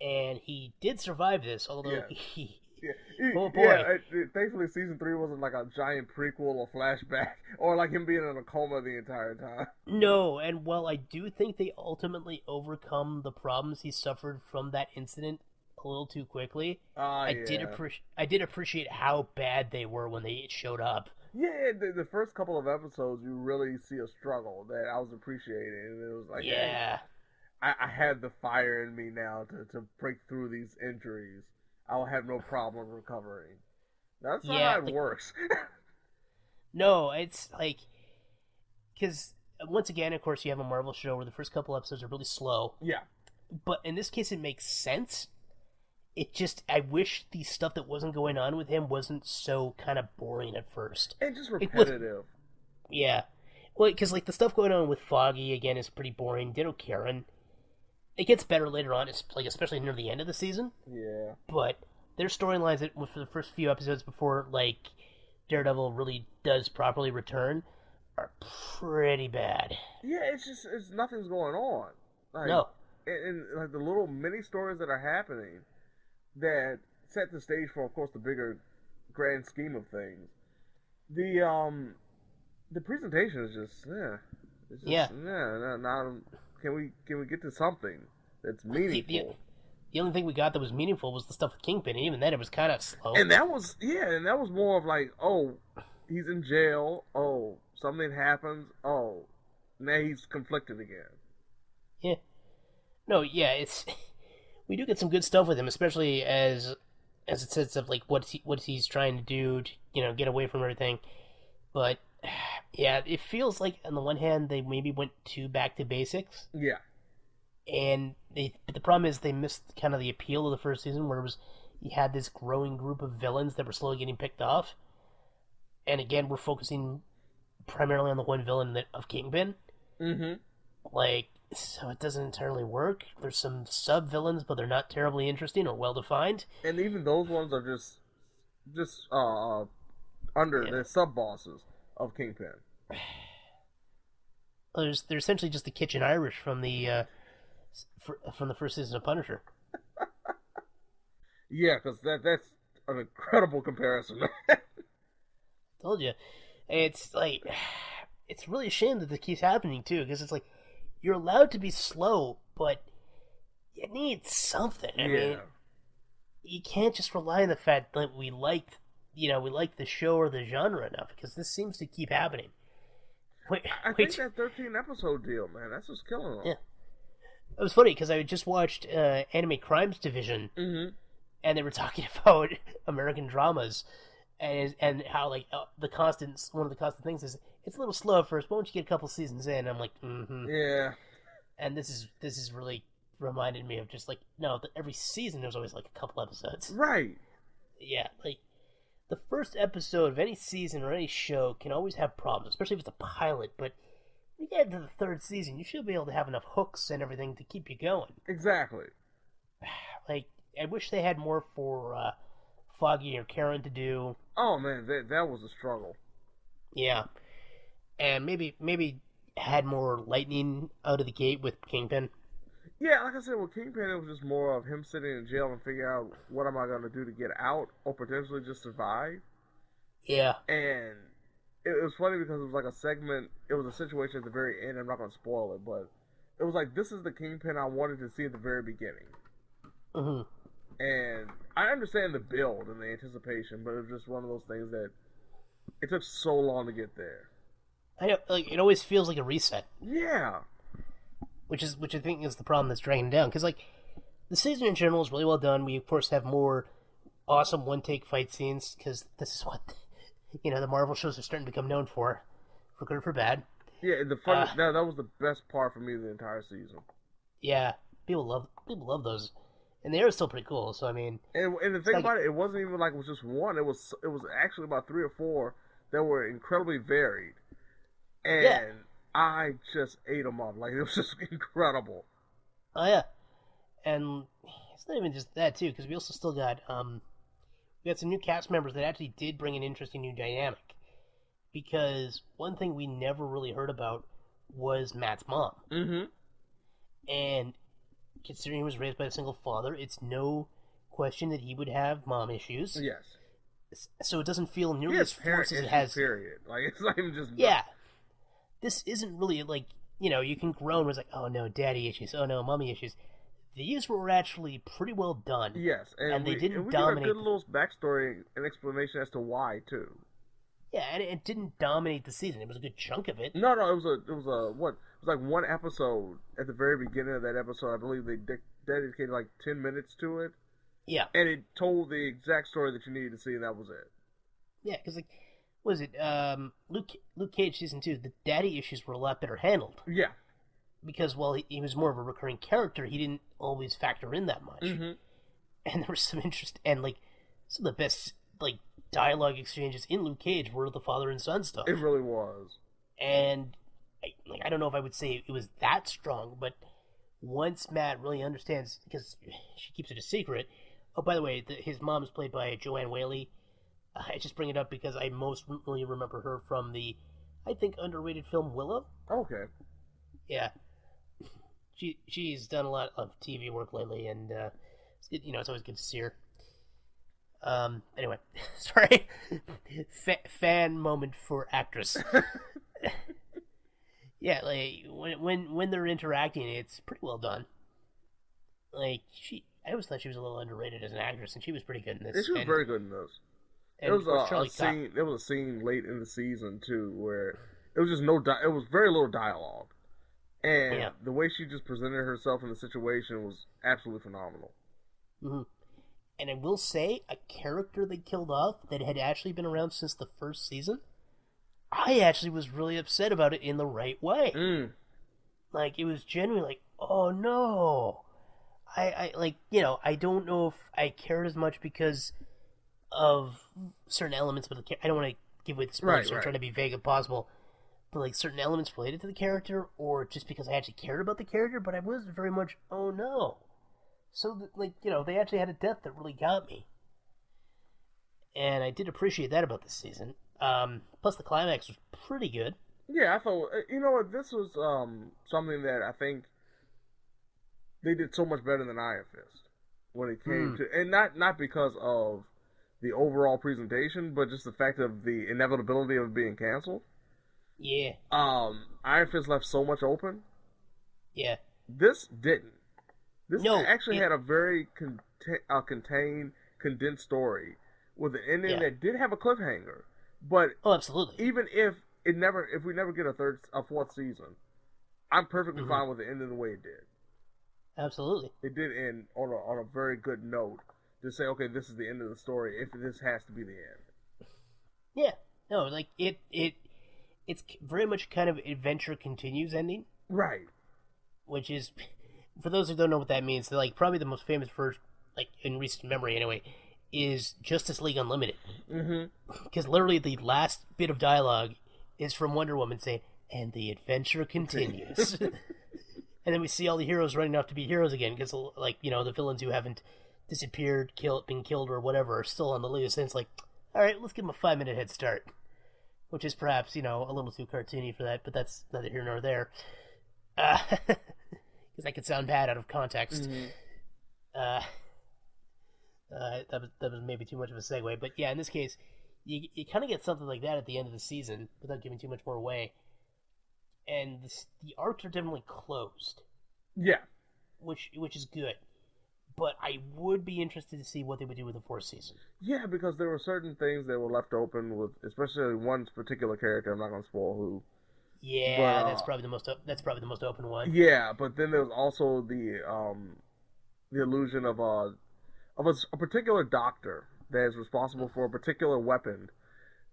And he did survive this, although he... Yeah. Oh boy. Yeah, thankfully Season 3 wasn't like a giant prequel or flashback, or like him being in a coma the entire time. No, and while I do think they ultimately overcome the problems he suffered from that incident a little too quickly, I did appreciate how bad they were when they showed up. Yeah, the first couple of episodes, you really see a struggle that I was appreciating, and it was like, yeah, hey, I have the fire in me now to break through these injuries. I'll have no problem recovering. That's not how it works. No, it's like... Because, once again, of course, you have a Marvel show where the first couple episodes are really slow. Yeah. But in this case, it makes sense. It just... I wish the stuff that wasn't going on with him wasn't so kind of boring at first. And just repetitive. Yeah. Well, because, the stuff going on with Foggy, again, is pretty boring. Ditto Karen. It gets better later on, especially near the end of the season. Yeah. But their storylines for the first few episodes before, Daredevil really does properly return are pretty bad. Yeah, it's nothing's going on. Like, no. And like the little mini stories that are happening that set the stage for, of course, the bigger grand scheme of things. The presentation is just Now, can we get to something that's meaningful? The only thing we got that was meaningful was the stuff with Kingpin, and even then it was kind of slow. And that was more of like, oh, he's in jail. Oh, something happens. Oh, now he's conflicted again. Yeah. No, yeah, we do get some good stuff with him, especially as it sets up like what he's trying to do to get away from everything. But yeah, it feels like on the one hand they maybe went too back to basics. Yeah. And but the problem is they missed kind of the appeal of the first season, where you had this growing group of villains that were slowly getting picked off. And again, we're focusing primarily on the one villain of Kingpin. Mm-hmm. So it doesn't entirely work. There's some sub-villains, but they're not terribly interesting or well-defined. And even those ones are just under the sub-bosses of Kingpin. They're essentially just the Kitchen Irish from the first season of Punisher. Yeah, because that's an incredible comparison. Told you. It's like, it's really a shame that this keeps happening too, because it's like, you're allowed to be slow, but you need something. I mean, you can't just rely on the fact that we like the show or the genre enough, because this seems to keep happening. I think that 13 episode deal, man, that's just killing them. Yeah. It was funny because I just watched Anime Crimes Division, mm-hmm. and they were talking about American dramas, and how like one of the constant things is it's a little slow at first, but once you get a couple seasons in, I'm like, mm-hmm. Yeah. And this is really reminded me of just like every season there's always like a couple episodes. Right. Yeah, like the first episode of any season or any show can always have problems, especially if it's a pilot, but when you get into the third season, you should be able to have enough hooks and everything to keep you going. Exactly. Like, I wish they had more for Foggy or Karen to do. Oh man, that was a struggle. Yeah. And maybe had more lightning out of the gate with Kingpin. Yeah, like I said, with Kingpin, it was just more of him sitting in jail and figuring out what am I going to do to get out or potentially just survive. Yeah. And it was funny because it was like a segment, it was a situation at the very end, I'm not going to spoil it, but it was like, this is the Kingpin I wanted to see at the very beginning. Mm-hmm. And I understand the build and the anticipation, but it was just one of those things that it took so long to get there. I know, like, it always feels like a reset. Yeah. Which I think is the problem that's dragging it down. Because, like, the season in general is really well done. We, of course, have more awesome one-take fight scenes, because this is what, the Marvel shows are starting to become known for good or for bad. Yeah, and the fun, that was the best part for me of the entire season. Yeah, people love those. And they are still pretty cool, so I mean... And the thing about it wasn't even like it was just one. It was actually about 3 or 4 that were incredibly varied. And I just ate them up. Like, it was just incredible. Oh, yeah. And it's not even just that, too, because we also still got... we got some new cast members that actually did bring an interesting new dynamic. Because one thing we never really heard about was Matt's mom. Mm-hmm. And considering he was raised by a single father, it's no question that he would have mom issues. Yes. So it doesn't feel nearly as forced as it has. Period. Like, it's not even just... Yeah. This isn't really like, you can groan where it's like, oh no, daddy issues, oh no, mommy issues. These were actually pretty well done. Yes. And they didn't We dominate. got a good little backstory and explanation as to why, too. Yeah, and it didn't dominate the season. It was a good chunk of it. No, it was like one episode at the very beginning of that episode. I believe they dedicated like 10 minutes to it. Yeah. And it told the exact story that you needed to see, and that was it. Yeah, because like, what was it? Luke Cage season 2, the daddy issues were a lot better handled. Yeah. Because while he was more of a recurring character, he didn't always factor in that much. Mm-hmm. And there was some interest, and like some of the best like dialogue exchanges in Luke Cage were the father and son stuff. It really was. And I don't know if I would say it was that strong, but once Matt really understands, because she keeps it a secret. Oh, by the way, his mom is played by Joanne Whaley, I just bring it up because I mostly remember her from the, I think, underrated film Willow. Okay. Yeah. She's done a lot of TV work lately, and it's good, it's always good to see her. Anyway, sorry. Fan moment for actress. Yeah, like when they're interacting, it's pretty well done. Like I always thought she was a little underrated as an actress, and she was pretty good in this. Yeah, she was very good in this. There was a scene. There was a scene late in the season too where it was just it was very little dialogue, and the way she just presented herself in the situation was absolutely phenomenal. Mm-hmm. And I will say, a character they killed off that had actually been around since the first season, I actually was really upset about it in the right way. Like, it was genuinely like, oh no. I don't know if I cared as much because of certain elements, but I don't want to give away the spoilers, so I'm trying to be vague as possible. But, like, certain elements related to the character, or just because I actually cared about the character, but I was very much, oh no. So, they actually had a death that really got me. And I did appreciate that about this season. Plus, the climax was pretty good. Yeah, I thought, this was something that I think they did so much better than Iron Fist when it came to, and not because of the overall presentation, but just the fact of the inevitability of it being canceled. Yeah. Iron Fist left so much open. Yeah. This didn't. This had a very contained, condensed story with an ending that did have a cliffhanger. But absolutely. Even if we never get a fourth season, I'm perfectly fine with it ending the way it did. Absolutely. It did end on a very good note to say, okay, this is the end of the story. If this has to be the end. Yeah. No, like it's very much kind of adventure continues ending. Right. Which is, for those who don't know what that means, like probably the most famous version, like in recent memory anyway, is Justice League Unlimited. Because literally the last bit of dialogue is from Wonder Woman saying, "And the adventure continues." And then we see all the heroes running off to be heroes again, because the villains who haven't disappeared, been killed, or whatever are still on the loose. And it's like, all right, let's give them a 5-minute head start, which is perhaps a little too cartoony for that, but that's neither here nor there. Because that could sound bad out of context. That was maybe too much of a segue, but yeah, in this case, you kind of get something like that at the end of the season without giving too much more away, and the arcs are definitely closed. Yeah, which is good, but I would be interested to see what they would do with the fourth season. Yeah, because there were certain things that were left open with, especially one particular character. I'm not going to spoil who. Yeah, but, that's probably the most open one. Yeah, but then there was also the illusion of a particular doctor that is responsible for a particular weapon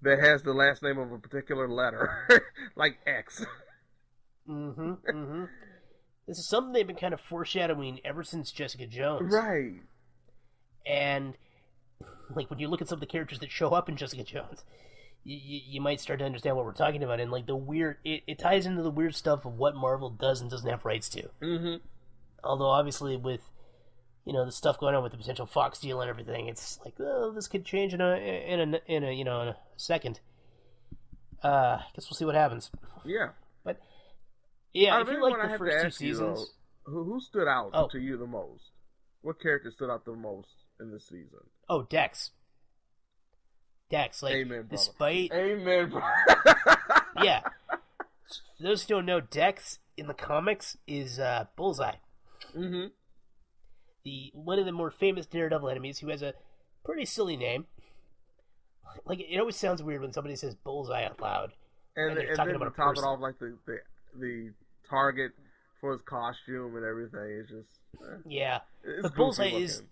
that has the last name of a particular letter, like X. This is something they've been kind of foreshadowing ever since Jessica Jones. Right. And, like, when you look at some of the characters that show up in Jessica Jones, you might start to understand what we're talking about. And, like, the weird... It ties into the weird stuff of what Marvel does and doesn't have rights to. Although, obviously, with, the stuff going on with the potential Fox deal and everything, it's like, oh, this could change in a second. I guess we'll see what happens. Yeah. But, yeah, if you like the first two seasons... Who stood out to you the most? What character stood out the most in this season? Oh, Dex. Like, Amen, despite... Amen, brother. Yeah. For those who don't know, Dex in the comics is Bullseye. One of the more famous Daredevil enemies, who has a pretty silly name. Like, it always sounds weird when somebody says Bullseye out loud. And they're talking about a person. Top it off, like, the target for his costume and everything. It's just... yeah. But Bullseye is...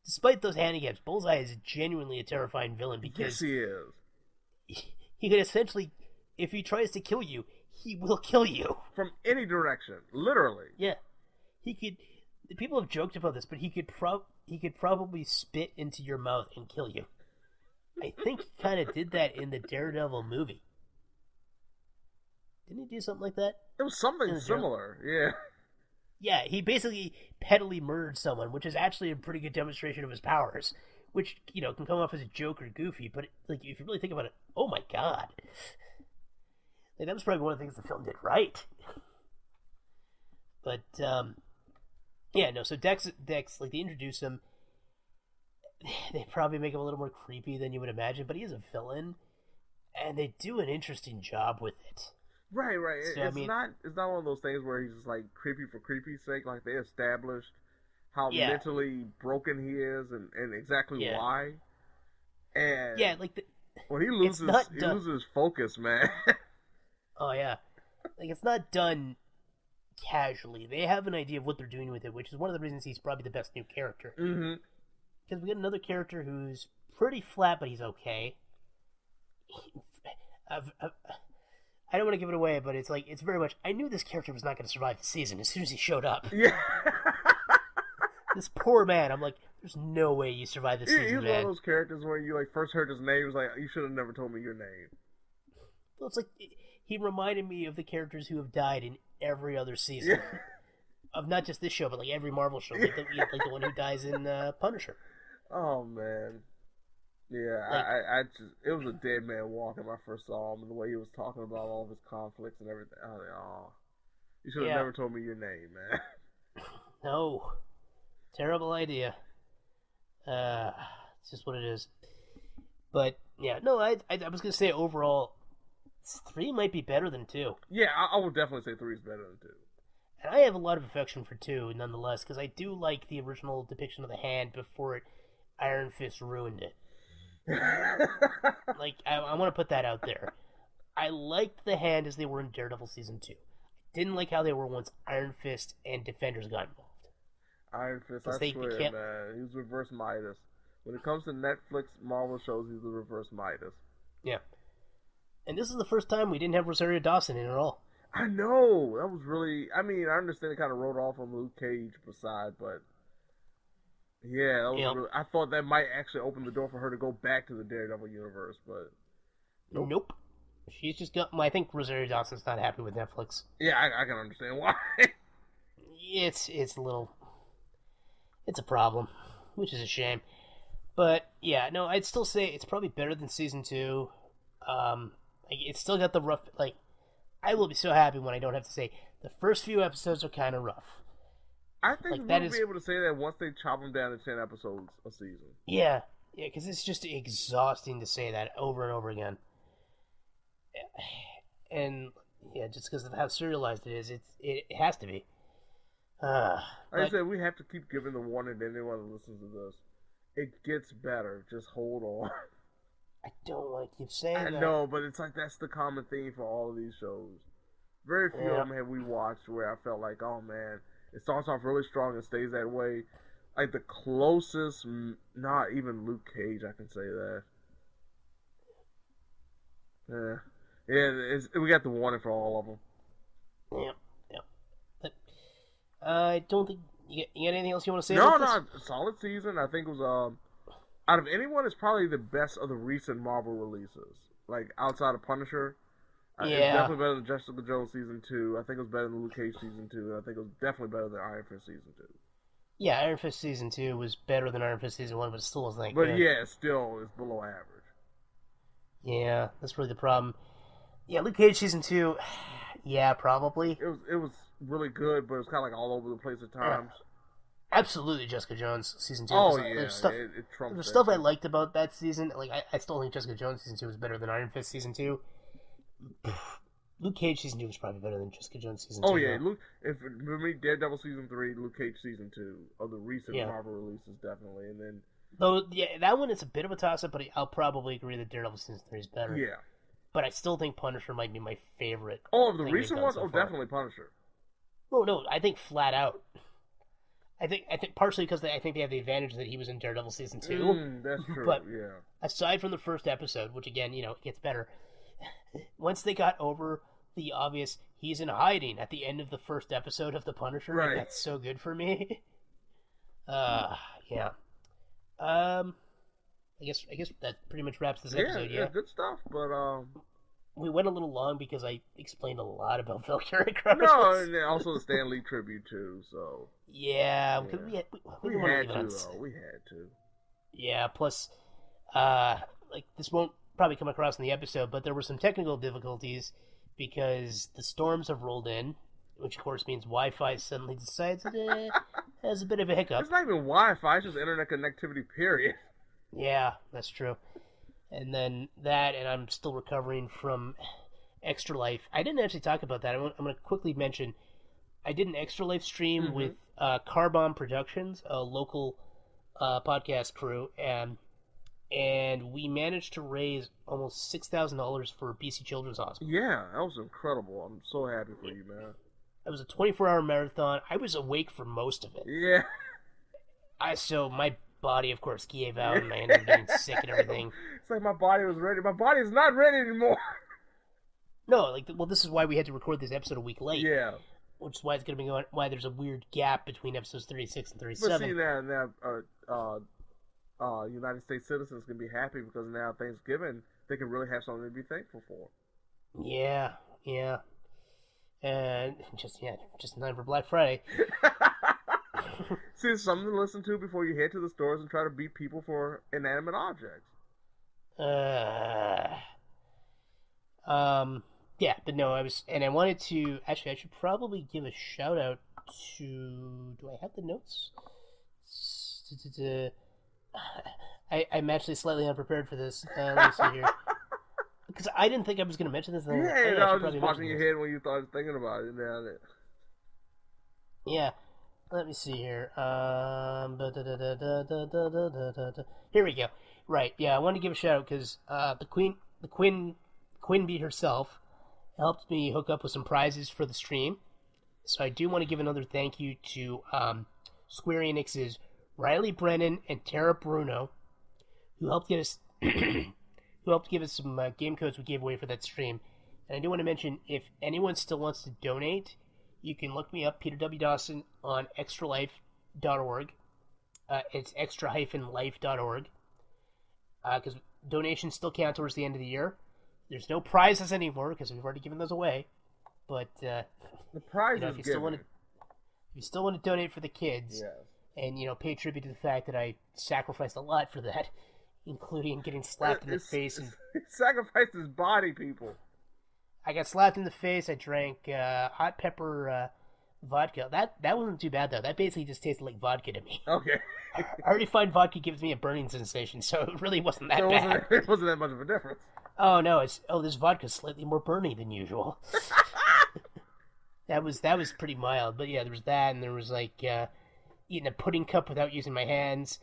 Despite those handicaps, Bullseye is genuinely a terrifying villain because... Yes, he is. He could essentially... If he tries to kill you, he will kill you. From any direction. Literally. Yeah. He could... People have joked about this, but he could probably spit into your mouth and kill you. I think he kind of did that in the Daredevil movie. Didn't he do something like that? It was something similar, yeah. Yeah, he basically pettily murdered someone, which is actually a pretty good demonstration of his powers. which, you know, can come off as a joke or goofy, but, like, if you really think about it, oh my god. Like, that was probably one of the things the film did right. But, yeah, no, so Dex, like, they introduce him, they probably make him a little more creepy than you would imagine, but he is a villain, and they do an interesting job with it. Right. So, it's not one of those things where he's just, like, creepy for creepy's sake. Like, they established how mentally broken he is and exactly why. And like when he loses focus, man. Oh yeah, like it's not done casually. They have an idea of what they're doing with it, which is one of the reasons he's probably the best new character. Because we got another character who's pretty flat, but he's okay. I don't want to give it away, but it's like it's very much. I knew this character was not going to survive the season as soon as he showed up. Yeah. This poor man, I'm like, there's no way you survive this season, he's man. One of those characters where you like first heard his name, it was like, you should have never told me your name. Well, it's like, he reminded me of the characters who have died in every other season. Of not just this show, but like every Marvel show. Like the one who dies in Punisher. Oh, man. Yeah, like, I just, it was a dead man walking when I first saw him, and the way he was talking about all of his conflicts and everything. I was like, oh, you should have never told me your name, man. No. Terrible idea. It's just what it is. But yeah, no, I was gonna say overall, 3 might be better than 2. Yeah, I would definitely say 3 is better than 2. And I have a lot of affection for 2, nonetheless, because I do like the original depiction of the Hand before Iron Fist ruined it. Like, I want to put that out there. I liked the Hand as they were in Daredevil Season 2. I didn't like how they were once Iron Fist and Defenders got involved. Iron Fist, I swear, man. He's reverse Midas. When it comes to Netflix Marvel shows, he's the reverse Midas. Yeah. And this is the first time we didn't have Rosario Dawson in at all. I know. That was really... I mean, I understand it kind of wrote off on Luke Cage beside, but... Yeah, that was really, I thought that might actually open the door for her to go back to the Daredevil universe, but... Nope. She's just got... I think Rosario Dawson's not happy with Netflix. Yeah, I can understand why. It's a little... It's a problem, which is a shame. But, yeah, no, I'd still say it's probably better than Season 2. It's still got the rough... Like, I will be so happy when I don't have to say the first few episodes are kind of rough. I think we'll be able to say that once they chop them down to 10 episodes a season. Yeah, because it's just exhausting to say that over and over again. And, yeah, just because of how serialized it is, it has to be. Like I said, we have to keep giving the warning to anyone who listens to this. It gets better. Just hold on. I don't want to keep saying that. I know, but it's like that's the common theme for all of these shows. Very few of them have we watched where I felt like, oh man, it starts off really strong and stays that way. Like the closest, not even Luke Cage, I can say that. Yeah, we got the warning for all of them. Yep. But I don't think you got anything else you want to say? No, solid season. I think it was out of anyone, it's probably the best of the recent Marvel releases. Like outside of Punisher. It's definitely better than Jessica Jones Season 2. I think it was better than Luke Cage Season 2. And I think it was definitely better than Iron Fist Season 2. Yeah, Iron Fist Season 2 was better than Iron Fist Season 1, but it still wasn't good. But yeah, still is below average. Yeah, that's really the problem. Yeah, Luke Cage Season 2, yeah, probably. It was really good, but it was kind of like all over the place at times. Absolutely Jessica Jones Season 2. Oh, yeah. There's stuff I liked about that season. Like, I still think Jessica Jones Season 2 was better than Iron Fist Season 2. Luke Cage Season 2 was probably better than Jessica Jones Season 2. Oh, yeah. For me, Daredevil Season 3, Luke Cage Season 2 of the recent Marvel releases, definitely. And then... Though, yeah, that one is a bit of a toss-up, but I'll probably agree that Daredevil Season 3 is better. Yeah. But I still think Punisher might be my favorite. Oh, of the recent ones? Definitely Punisher. No, I think flat out. I think partially because I think they have the advantage that he was in Daredevil Season 2. That's true, but yeah. Aside from the first episode, which again, it gets better, once they got over the obvious he's in hiding at the end of the first episode of The Punisher, right. That's so good for me. Yeah. I guess that pretty much wraps this episode, yeah. Good stuff, but we went a little long because I explained a lot about Valkyria Chronicles. No, and also the Stan Lee tribute too. So yeah, because we had to. We had to. Yeah, plus, like, this won't probably come across in the episode, but there were some technical difficulties because the storms have rolled in, which of course means Wi-Fi suddenly decides it has a bit of a hiccup. It's not even Wi-Fi, it's just internet connectivity, period. Yeah, that's true. And then that, and I'm still recovering from Extra Life. I didn't actually talk about that. I'm going to quickly mention, I did an Extra Life stream with Carbomb Productions, a local podcast crew, and we managed to raise almost $6,000 for BC Children's Hospital. Yeah, that was incredible. I'm so happy for you, man. It was a 24-hour marathon. I was awake for most of it. Yeah. So my body, of course, gave out, and I ended up getting sick and everything. It's like my body was ready. My body is not ready anymore. No, this is why we had to record this episode a week late. Yeah. Which is why it's going to be going. Why there's a weird gap between episodes 36 and 37. But see, now, United States citizens can be happy because now Thanksgiving they can really have something to be thankful for. Yeah, and just in time for Black Friday. See, it's something to listen to before you head to the stores and try to beat people for inanimate objects. Yeah, but no, I wanted to, actually, I should probably give a shout out to, do I have the notes? I'm actually slightly unprepared for this. Let me see here. Because I didn't think I was going to mention this. I was just popping your head when you started thinking about it. Yeah, let me see here. Here we go. Right, yeah, I wanted to give a shout out because the Quinn Bee herself helped me hook up with some prizes for the stream. So I do want to give another thank you to Square Enix's Riley Brennan and Tara Bruno, who helped get us give us some game codes we gave away for that stream. And I do want to mention, if anyone still wants to donate, you can look me up, Peter W. Dawson, on extralife.org. It's extra-life.org. Because donations still count towards the end of the year. There's no prizes anymore because we've already given those away. But the prize is if you still want to donate for the kids, yes, and pay tribute to the fact that I sacrificed a lot for that, including getting slapped in the face and he sacrificed his body, people. I got slapped in the face. I drank hot pepper vodka. That wasn't too bad though. That basically just tasted like vodka to me. Okay. I already find vodka gives me a burning sensation, so it really wasn't that bad. It wasn't that much of a difference. Oh no, this vodka's slightly more burny than usual. That was pretty mild, but yeah, there was that, and there was like eating a pudding cup without using my hands,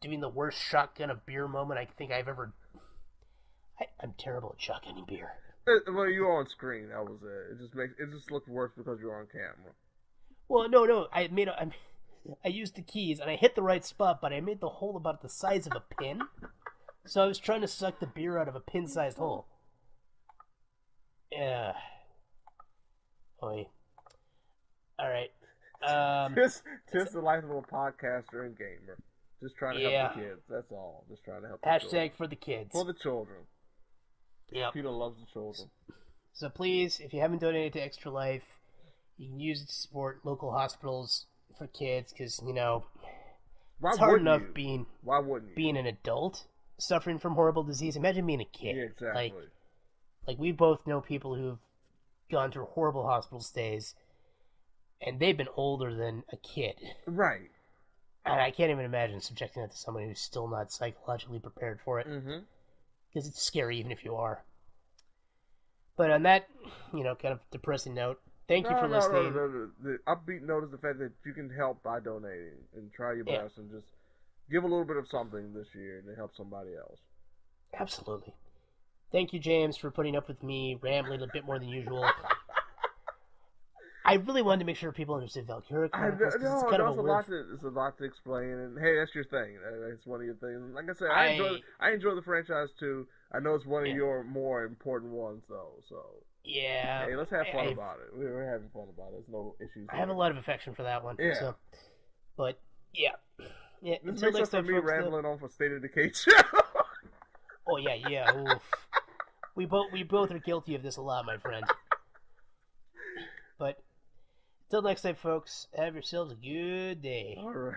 doing the worst shotgun of beer moment I think I've ever. I'm terrible at shotgunning beer. Well, you were on screen. That was it. It just looked worse because you were on camera. Well, no. I used the keys and I hit the right spot, but I made the hole about the size of a pin. So I was trying to suck the beer out of a pin-sized hole. Yeah. Oi. All right. Just the life of a podcaster and gamer. Just trying to help the kids. That's all. Just trying to help. Hashtag for the kids. For the children. Yeah. Peter loves the children. So please, if you haven't donated to Extra Life, you can use it to support local hospitals for kids, because it's hard enough being an adult suffering from horrible disease. Imagine being a kid. Yeah, exactly. Like we both know people who've gone through horrible hospital stays, and they've been older than a kid. Right. And I can't even imagine subjecting that to someone who's still not psychologically prepared for it. Mm-hmm. Because it's scary even if you are. But on that, kind of depressing note, thank you for listening. No. The upbeat note is the fact that you can help by donating and try your best and just give a little bit of something this year to help somebody else. Absolutely. Thank you, James, for putting up with me rambling a bit more than usual. I really wanted to make sure people understood Valkyria Chronicles. It's a lot to explain, and hey, that's your thing. That's one of your things. Like I said, I enjoy the franchise too. I know it's one of your more important ones, though. So yeah, hey, let's have fun about it. We're having fun about it. There's no issues. I have a lot of affection for that one. Yeah, so, but yeah. This makes up for me rambling on for State of Decay show. Oh yeah. Oof. We both are guilty of this a lot, my friend. But. Till next time, folks, have yourselves a good day. All right.